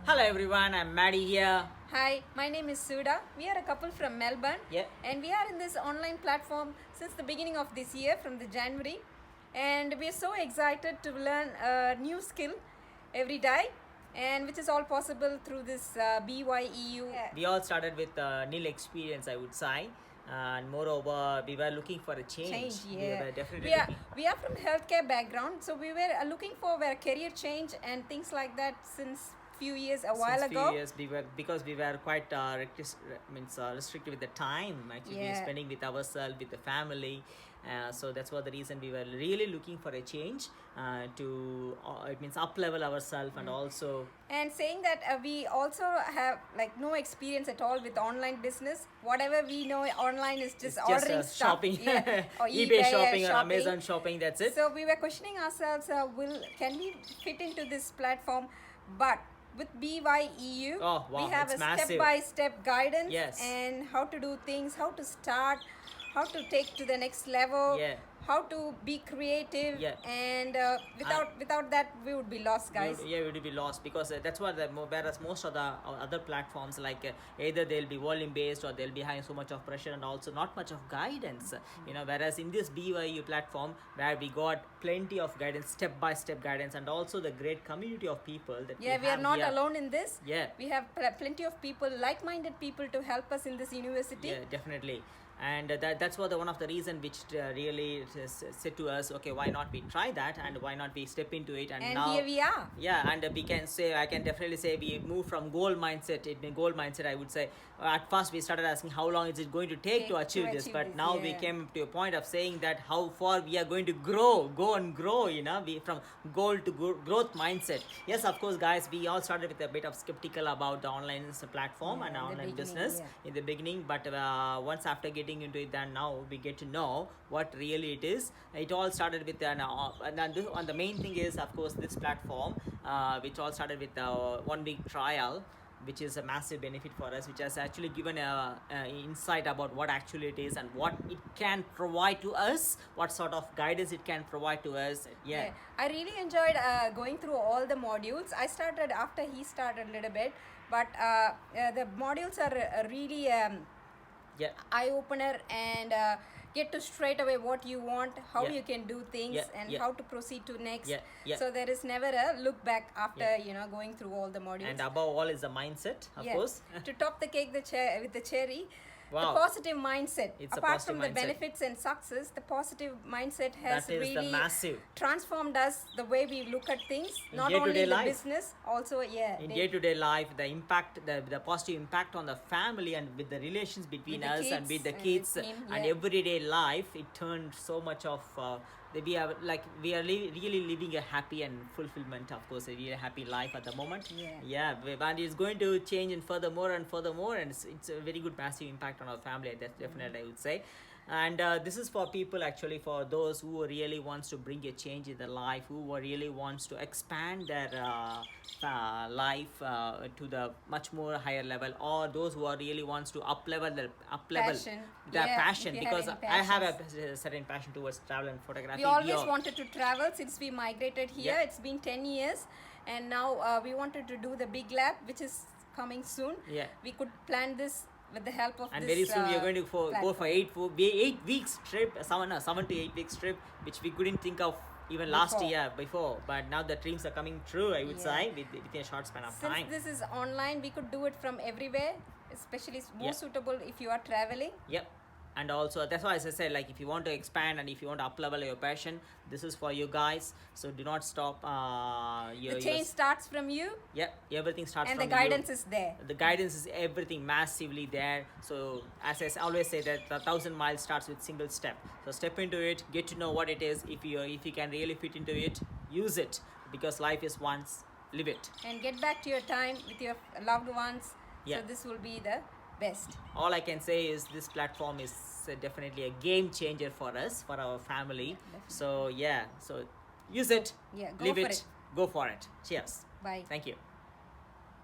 Hello everyone, I'm Maddie here. Hi, my name is Suda. We are a couple from Melbourne. Yeah. And we are in this online platform since the beginning of this year, from the January. And we are so excited to learn a new skill every day, and which is all possible through this BYEU. We all started with nil experience, I would say. And moreover, we were looking for a change. Yeah. We were definitely We are from healthcare background, so we were looking for a career change and things like that since few years while ago. Few years because we were quite restricted with the time actually we were spending with ourselves, with the family. So that's what the reason we were really looking for a change to it means up level ourselves and also. And saying that we also have like no experience at all with online business. Whatever we know online is just ordering stuff. Shopping. Or eBay shopping or Amazon shopping, that's it. So we were questioning ourselves, can we fit into this platform? But with BYEU, we have a step-by-step guidance and how to do things, how to start, how to take to the next level, how to be creative, and without that we would be lost, guys. We would be lost because that's what whereas most of the other platforms like either they'll be volume based or they'll be having so much of pressure and also not much of guidance. Whereas in this BYU platform where we got plenty of guidance, step by step guidance, and also the great community of people that we are not alone in this. We have plenty of people, like-minded people to help us in this university. Definitely. And that's what one of the reason which really said to us, okay, why not we try that and why not we step into it, and now here we are. And we can say, I can definitely say we moved from goal mindset. I would say at first we started asking how long is it going to take to achieve this, but now we came to a point of saying that how far we are going to go and grow, we from goal to growth mindset. Yes, of course, guys, we all started with a bit of skeptical about the online platform and online business in the beginning, but once after getting into it, then now we get to know what really it is. It all started with and the main thing is, of course, this platform which all started with 1 week trial, which is a massive benefit for us, which has actually given a insight about what actually it is and what it can provide to us, what sort of guidance it can provide to us. I really enjoyed going through all the modules. I started after he started a little bit, but the modules are really eye-opener and get to straight away what you want, how you can do things, and how to proceed to next. So there is never a look back after going through all the modules. And above all is the mindset, of course. To top the cake with the cherry, the positive mindset. Apart from the benefits and success, the positive mindset has really transformed us, the way we look at things, not only in the business, also in day-to-day life, the impact, the positive impact on the family and with the relations between us and with the kids and everyday life. It turned so much of we are really living a happy and fulfillment, of course, a really happy life at the moment. And it's going to change and furthermore, and it's a very good massive impact on our family. That's definitely I would say. And this is for people, actually, for those who really wants to bring a change in their life, who really wants to expand their life to the much more higher level, or those who really wants to up level their passion, because I have a certain passion towards travel and photography. We always wanted to travel since we migrated here. It's been 10 years, and now we wanted to do the big lab, which is coming soon. We could plan this with the help of and this very soon we are going to go for 8 weeks trip, 7 to 8 weeks trip, which we couldn't think of even last year before, but now the dreams are coming true, I would say, within a short span of time. Since this is online, we could do it from everywhere, especially more suitable if you are traveling. And also that's why, as I said, like if you want to expand and if you want to up level your passion, this is for you guys. So do not stop. The change starts from you. Everything starts from you. And the guidance is there. The guidance is everything massively there. So as I always say, that 1,000 miles starts with single step. So step into it, get to know what it is. If you can really fit into it, use it, because life is once, live it. And get back to your time with your loved ones. So this will be the best. All I can say is this platform is definitely a game changer for us, for our family. So so use it, live it, go for it. Cheers. Bye. Thank you.